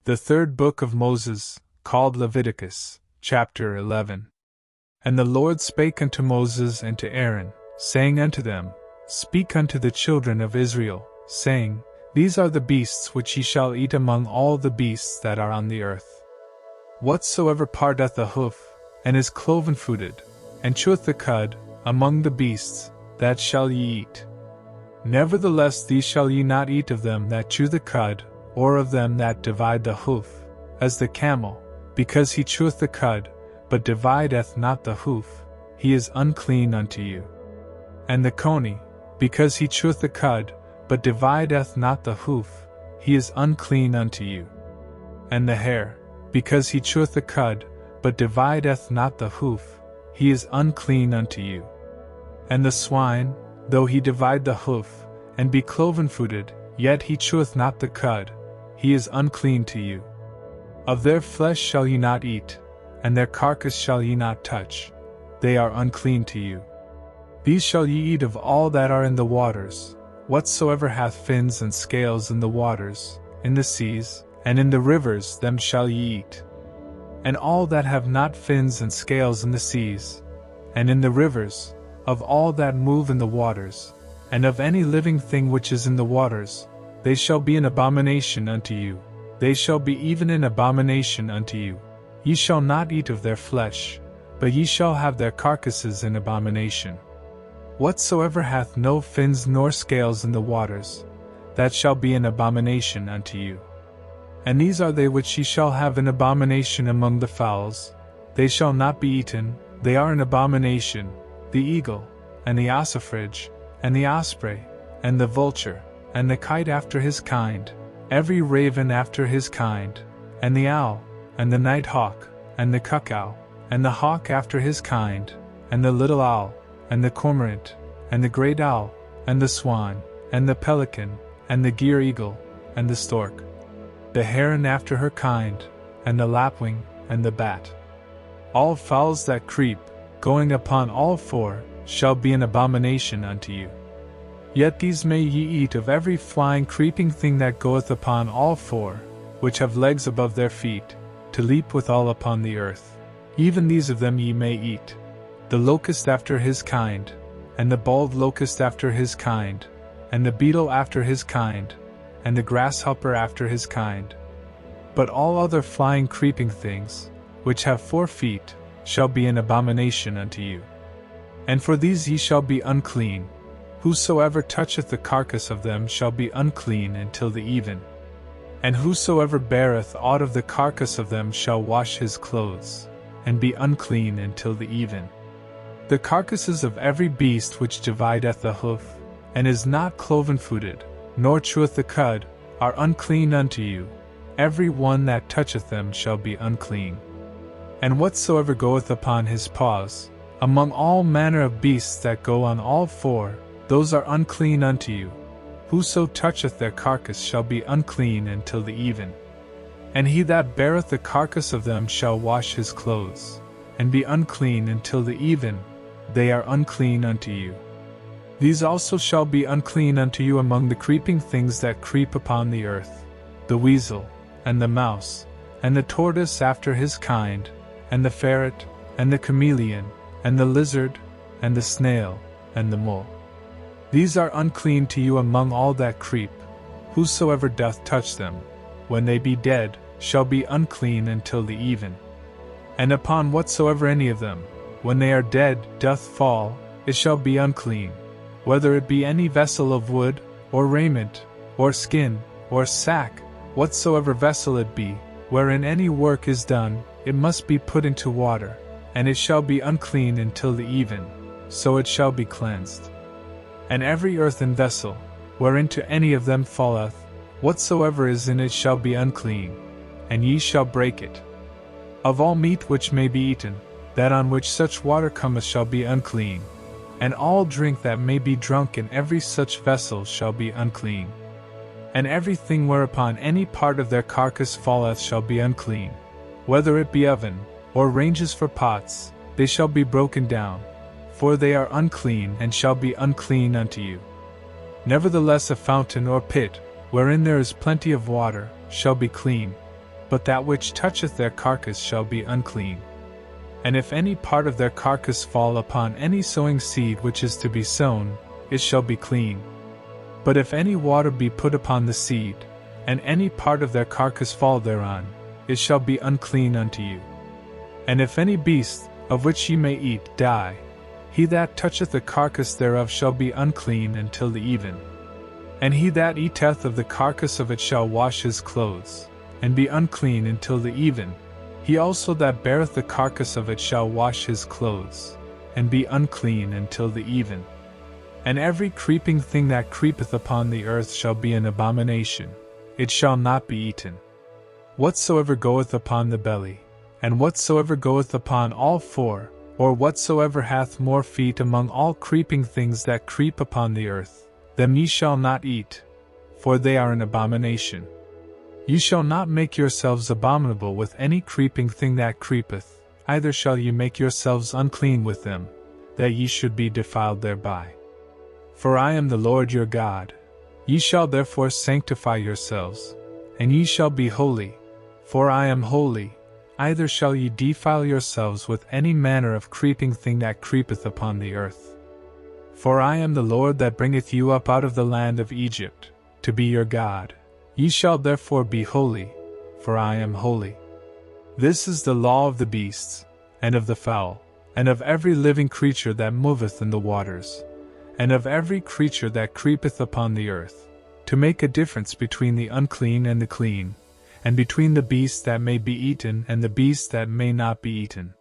The third book of Moses, called Leviticus, chapter 11. And the Lord spake unto Moses and to Aaron, saying unto them, Speak unto the children of Israel, saying, These are the beasts which ye shall eat among all the beasts that are on the earth. Whatsoever parteth a hoof, and is cloven-footed, and cheweth the cud, among the beasts, that shall ye eat. Nevertheless these shall ye not eat of them that chew the cud, or of them that divide the hoof, as the camel, because he cheweth the cud, but divideth not the hoof, he is unclean unto you. And the coney, because he cheweth the cud, but divideth not the hoof, he is unclean unto you. And the hare, because he cheweth the cud, but divideth not the hoof, he is unclean unto you. And the swine, though he divide the hoof, and be cloven-footed, yet he cheweth not the cud, he is unclean to you. Of their flesh shall ye not eat, and their carcass shall ye not touch, they are unclean to you. These shall ye eat of all that are in the waters, whatsoever hath fins and scales in the waters, in the seas, and in the rivers, them shall ye eat. And all that have not fins and scales in the seas, and in the rivers, of all that move in the waters, and of any living thing which is in the waters, they shall be an abomination unto you, they shall be even an abomination unto you. Ye shall not eat of their flesh, but ye shall have their carcasses in abomination. Whatsoever hath no fins nor scales in the waters, that shall be an abomination unto you. And these are they which ye shall have an abomination among the fowls, they shall not be eaten, they are an abomination, the eagle, and the ossifrage, and the osprey, and the vulture, and the kite after his kind, every raven after his kind, and the owl, and the night hawk, and the cuckoo, and the hawk after his kind, and the little owl, and the cormorant, and the great owl, and the swan, and the pelican, and the gier eagle, and the stork, the heron after her kind, and the lapwing, and the bat. All fowls that creep, going upon all four, shall be an abomination unto you. Yet these may ye eat of every flying creeping thing that goeth upon all four, which have legs above their feet, to leap withal upon the earth. Even these of them ye may eat. The locust after his kind, and the bald locust after his kind, and the beetle after his kind, and the grasshopper after his kind. But all other flying creeping things, which have 4 feet, shall be an abomination unto you. And for these ye shall be unclean. Whosoever toucheth the carcass of them shall be unclean until the even. And whosoever beareth aught of the carcass of them shall wash his clothes, and be unclean until the even. The carcasses of every beast which divideth the hoof, and is not cloven-footed, nor cheweth the cud, are unclean unto you. Every one that toucheth them shall be unclean. And whatsoever goeth upon his paws, among all manner of beasts that go on all 4, those are unclean unto you. Whoso toucheth their carcass shall be unclean until the even. And he that beareth the carcass of them shall wash his clothes, and be unclean until the even, they are unclean unto you. These also shall be unclean unto you among the creeping things that creep upon the earth, the weasel, and the mouse, and the tortoise after his kind, and the ferret, and the chameleon, and the lizard, and the snail, and the mole. These are unclean to you among all that creep. Whosoever doth touch them, when they be dead, shall be unclean until the even. And upon whatsoever any of them, when they are dead, doth fall, it shall be unclean, whether it be any vessel of wood, or raiment, or skin, or sack, whatsoever vessel it be, wherein any work is done, it must be put into water, and it shall be unclean until the even, so it shall be cleansed. And every earthen vessel, whereinto any of them falleth, whatsoever is in it shall be unclean, and ye shall break it. Of all meat which may be eaten, that on which such water cometh shall be unclean, and all drink that may be drunk in every such vessel shall be unclean. And everything whereupon any part of their carcass falleth shall be unclean, whether it be oven, or ranges for pots, they shall be broken down, for they are unclean and shall be unclean unto you. Nevertheless a fountain or pit, wherein there is plenty of water, shall be clean. but that which toucheth their carcass shall be unclean. And if any part of their carcass fall upon any sowing seed which is to be sown, it shall be clean. But if any water be put upon the seed, and any part of their carcass fall thereon, it shall be unclean unto you. And if any beast, of which ye may eat, die, he that toucheth the carcass thereof shall be unclean until the even. And he that eateth of the carcass of it shall wash his clothes, and be unclean until the even. He also that beareth the carcass of it shall wash his clothes, and be unclean until the even. And every creeping thing that creepeth upon the earth shall be an abomination, it shall not be eaten. Whatsoever goeth upon the belly, and whatsoever goeth upon all four, or whatsoever hath more feet among all creeping things that creep upon the earth, them ye shall not eat, for they are an abomination. Ye shall not make yourselves abominable with any creeping thing that creepeth, either shall ye make yourselves unclean with them, that ye should be defiled thereby. For I am the Lord your God. Ye shall therefore sanctify yourselves, and ye shall be holy, for I am holy. Either shall ye defile yourselves with any manner of creeping thing that creepeth upon the earth. For I am the Lord that bringeth you up out of the land of Egypt, to be your God. Ye shall therefore be holy, for I am holy. This is the law of the beasts, and of the fowl, and of every living creature that moveth in the waters, and of every creature that creepeth upon the earth, to make a difference between the unclean and the clean, and between the beast that may be eaten and the beast that may not be eaten.